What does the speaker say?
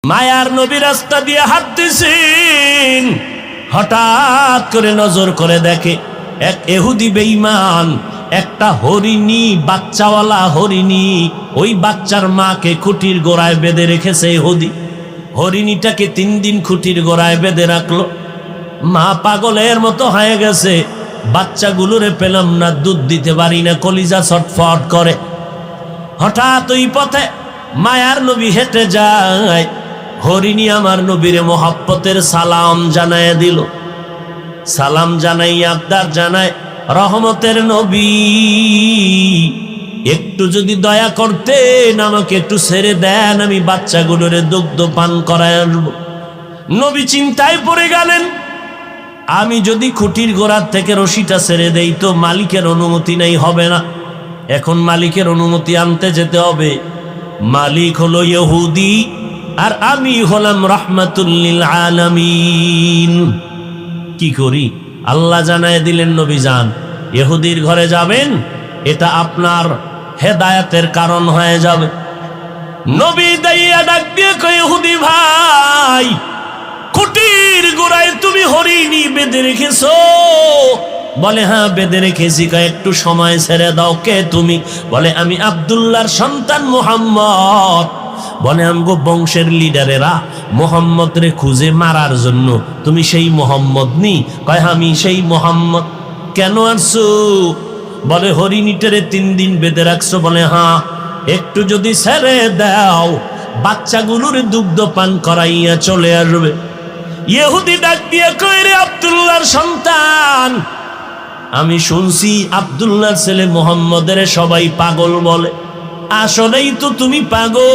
মায়ার নবী রাস্তা দিয়ে হাঁটতেছেন, হঠাৎ করে নজর করে দেখে এক ইহুদি বেঈমান একটা হরিণী, বাচ্চাওয়ালা হরিণী, ওই বাচ্চার মাকে খুঁটির গোড়ায় বেঁধে রেখেছে ইহুদি। হরিণীটাকে 3 দিন খুঁটির গোড়ায় বেঁধে রাখলো। মা পাগলের মতো হয়ে গেছে, বাচ্চাগুলোরে পেলাম না, দুধ দিতে পারি না, কলিজা ছটফট করে। হঠাৎ ওই পথে মায়ার নবী হেঁটে যায়, হরিণী আমার নবীরে মোহাব্বতের সালাম জানায় দিল। সালাম জানাই আবদার জানায়, রহমতের নবী একটু যদি দয়া করতেন, আমাকে একটু ছেড়ে দেন, আমি বাচ্চাগুলোরে দুগ্ধ পান করায় আনবো। নবী চিন্তায় পড়ে গেলেন, আমি যদি খুঁটির গোড়ার থেকে রশিটা ছেড়ে দেই তো মালিকের অনুমতি নেই, হবে না। এখন মালিকের অনুমতি আনতে যেতে হবে। মালিক হলো ইহুদি আর আমি হলাম রাহমাতুল লিল আলামিন। কি করি? আল্লাহ জানায় দিলেন, নবী যান, ইহুদির ঘরে যাবেন, এটা আপনার হেদায়েতের কারণ হয়ে যাবে। নবী দাইয়া ডাক দিয়ে কয়, ইহুদি ভাই, খুঁটির গোড়ায় তুমি হরিণী বেঁধে রেখেছো? বলে হ্যাঁ বেঁধে রেখেছি। কয় একটু সময় ছেড়ে দাও। কে তুমি? বলে আমি আব্দুল্লাহর সন্তান মুহাম্মদ। বলে আমগো বংশের লিডারেরা মোহাম্মদ রে খুঁজে মারার জন্য, তুমি সেই মোহাম্মদ নি? কয় আমি সেই মোহাম্মদ। কেন আসছো? বলে হরিণীটারে 3 দিন বেঁধে রাখছো। বলে হ্যাঁ, একটু যদি ছেড়ে দাও বাচ্চাগুলোর দুগ্ধ পান করাইয়া চলে আসবে। ইহুদি ডাক দিয়ে কয়, রে আব্দুল্লাহর সন্তান, আমি শুনছি আব্দুল্লাহর ছেলে মুহাম্মদের সবাই পাগল বলে, আসলেই তো তুমি পাগল।